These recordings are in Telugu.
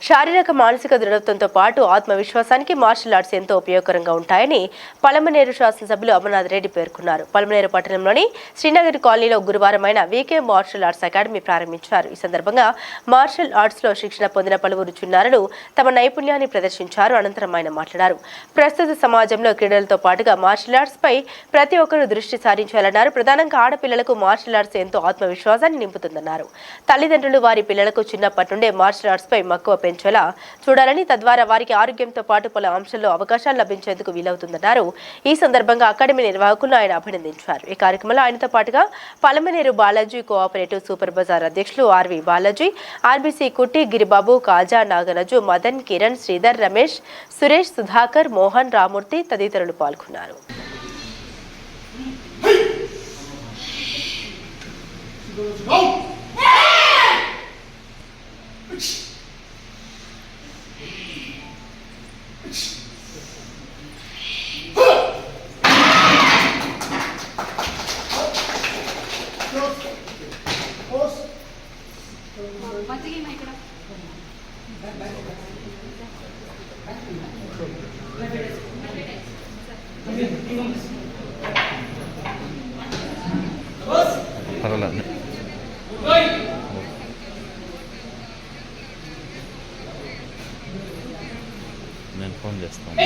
శారీరక మానసిక దృఢత్వంతో పాటు ఆత్మవిశ్వాసానికి మార్షల్ ఆర్ట్స్ ఎంతో ఉపయోగకరంగా ఉంటాయని పలమనేరు శాసనసభ్యులు అమర్నాథ్ రెడ్డి పేర్కొన్నారు. పలమనేరు పట్టణంలోని శ్రీనగర్ కాలనీలో గురువారం వీకే మార్షల్ ఆర్ట్స్ అకాడమీ ప్రారంభించారు. ఈ సందర్భంగా మార్షల్ ఆర్ట్స్ లో శిక్షణ పొందిన పలువురు చిన్నారులు తమ నైపుణ్యాన్ని ప్రదర్శించారు. అనంతరం ఆయన మాట్లాడారు. ప్రస్తుత సమాజంలో క్రీడలతో పాటుగా మార్షల్ ఆర్ట్స్ పై ప్రతి ఒక్కరూ దృష్టి సారించాలన్నారు. ప్రధానంగా ఆడపిల్లలకు మార్షల్ ఆర్ట్స్ ఎంతో ఆత్మవిశ్వాసాన్ని నింపుతుందన్నారు. తల్లిదండ్రులు వారి పిల్లలకు చిన్నప్పటి నుండే మార్షల్ ఆర్ట్స్ పై మక్కువ పెంచేలా చూడాలని, తద్వారా వారికి ఆరోగ్యంతో పాటు పలు అంశాల్లో అవకాశాలు లభించేందుకు వీలవుతుందన్నారు. ఈ సందర్భంగా అకాడమీ నిర్వాహకులను ఆయన అభినందించారు. ఈ కార్యక్రమంలో ఆయనతో పాటుగా Palamaner Balaji cooperative super bazaar అధ్యక్షులు ఆర్వి బాలాజీ, ఆర్బీసీ కుట్టి, గిరిబాబు, కాజా, నాగరాజు, మదన్, కిరణ్, శ్రీధర్, రమేష్, సురేష్, సుధాకర్, మోహన్, రామూర్తి తదితరులు పాల్గొన్నారు. నేను ఫోన్ చేస్తాను.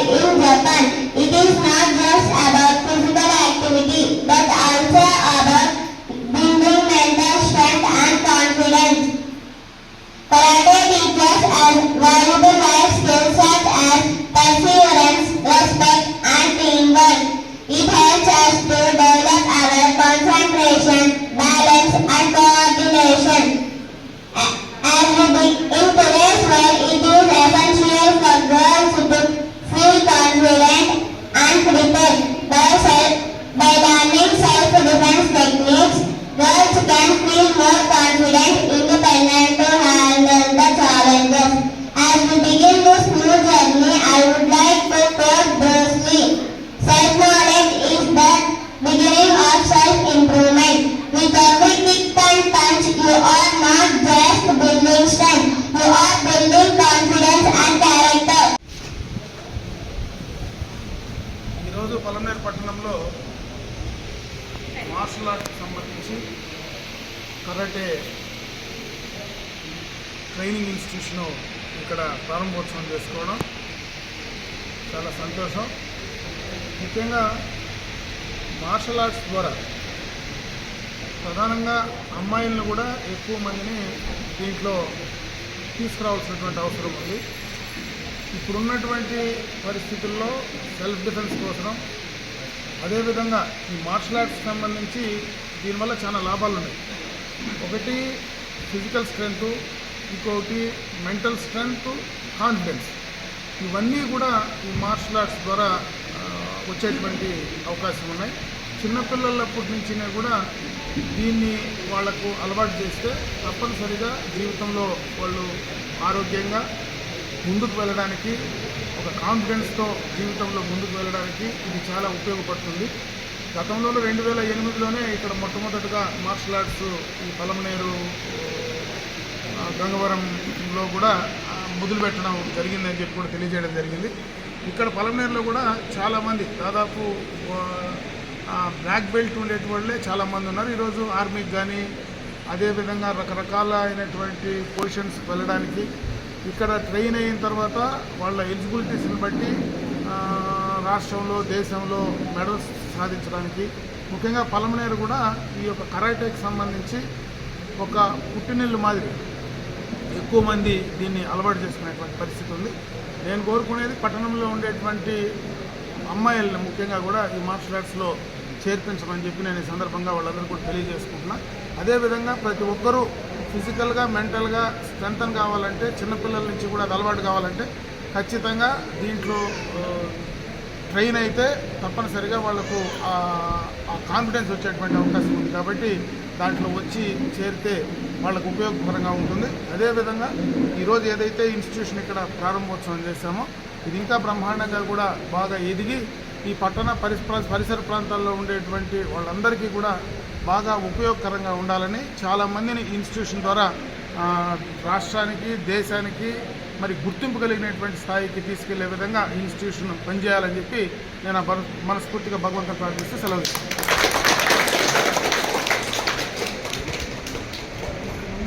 In Japan, it is not just about physical activity but also about building mental strength and confidence. Karate teaches us valuable life skills such as perseverance, respect, and teamwork. It helps us to develop our concentration, balance, and coordination. As we in today's world, it is essential for girls to feel confident and prepared. By learning self-defense techniques, girls can feel more confident, independent to handle the challenges. As we begin this new journey, I would like to quote Bruce Lee. Self-knowledge is the beginning of self-improvement. With every kick and punch, you are not just building strength, you are building confidence and character. ఈరోజు పలమనేరు పట్టణంలో మార్షల్ ఆర్ట్కి సంబంధించి కరాటే ట్రైనింగ్ ఇన్స్టిట్యూషన్ ఇక్కడ ప్రారంభోత్సవం చేసుకోవడం చాలా సంతోషం. ముఖ్యంగా మార్షల్ ఆర్ట్స్ ద్వారా ప్రధానంగా అమ్మాయిలను కూడా ఎక్కువ మందిని దీంట్లో తీసుకురావాల్సినటువంటి అవసరం ఉంది. ఇప్పుడున్నటువంటి పరిస్థితుల్లో సెల్ఫ్ డిఫెన్స్ కోసం, అదేవిధంగా ఈ మార్షల్ ఆర్ట్స్కి సంబంధించి దీనివల్ల చాలా లాభాలు ఉన్నాయి. ఒకటి ఫిజికల్ స్ట్రెంగ్త్, ఇంకొకటి మెంటల్ స్ట్రెంగ్త్, కాన్ఫిడెన్స్. ఇవన్నీ కూడా ఈ మార్షల్ ఆర్ట్స్ ద్వారా వచ్చేటువంటి అవకాశం ఉన్నాయి. చిన్నపిల్లలప్పటి నుంచినే కూడా దీన్ని వాళ్లకు అలవాటు చేస్తే తప్పనిసరిగా జీవితంలో వాళ్ళు ఆరోగ్యంగా ముందుకు వెళ్ళడానికి, ఒక కాన్ఫిడెన్స్తో జీవితంలో ముందుకు వెళ్ళడానికి ఇది చాలా ఉపయోగపడుతుంది. గతంలో 2008లోనే ఇక్కడ మొట్టమొదటిగా మార్షల్ ఆర్ట్స్ ఈ పలమనేరు గంగవరంలో కూడా మొదలుపెట్టడం జరిగిందని చెప్పి కూడా తెలియజేయడం జరిగింది. ఇక్కడ పలమనేరులో కూడా చాలామంది దాదాపు బ్లాక్ బెల్ట్ ఉండేటి వాళ్ళే చాలామంది ఉన్నారు. ఈరోజు ఆర్మీకి కానీ అదేవిధంగా రకరకాల అయినటువంటి పొజిషన్స్ వెళ్ళడానికి ఇక్కడ ట్రైన్ అయిన తర్వాత వాళ్ళ ఎలిజిబిలిటీస్ని బట్టి రాష్ట్రంలో దేశంలో మెడల్స్ సాధించడానికి ముఖ్యంగా పలమనేరు కూడా ఈ యొక్క కరాటేకి సంబంధించి ఒక పుట్టినిల్లు మాదిరి ఎక్కువ మంది దీన్ని అలవాటు చేసుకునేటువంటి పరిస్థితి ఉంది. నేను కోరుకునేది పట్టణంలో ఉండేటువంటి అమ్మాయిలను ముఖ్యంగా కూడా ఈ మార్షల్ ఆర్ట్స్లో చేర్పించమని చెప్పి నేను ఈ సందర్భంగా వాళ్ళందరూ కూడా తెలియజేసుకుంటున్నా. అదేవిధంగా ప్రతి ఒక్కరూ ఫిజికల్గా మెంటల్గా స్ట్రెంగ్తన్ కావాలంటే చిన్నపిల్లల నుంచి కూడా అది అలవాటు కావాలంటే ఖచ్చితంగా దీంట్లో ట్రైన్ అయితే తప్పనిసరిగా వాళ్లకు ఆ కాన్ఫిడెన్స్ వచ్చేటువంటి అవకాశం ఉంది. కాబట్టి దాంట్లో వచ్చి చేరితే వాళ్ళకు ఉపయోగకరంగా ఉంటుంది. అదేవిధంగా ఈరోజు ఏదైతే ఇన్స్టిట్యూషన్ ఇక్కడ ప్రారంభోత్సవం చేశామో ఇది ఇంకా బ్రహ్మాండంగా కూడా బాగా ఎదిగి ఈ పట్టణ పరిసర ప్రాంతాల్లో ఉండేటువంటి వాళ్ళందరికీ కూడా బాగా ఉపయోగకరంగా ఉండాలని చాలామందిని ఇన్స్టిట్యూషన్ ద్వారా రాష్ట్రానికి దేశానికి మరి గుర్తింపు కలిగినటువంటి స్థాయికి తీసుకెళ్లే విధంగా ఈ ఇన్స్టిట్యూషన్ పనిచేయాలని చెప్పి నేను మనస్ఫూర్తిగా భగవంతుని ప్రార్థిస్తూ సెలవు.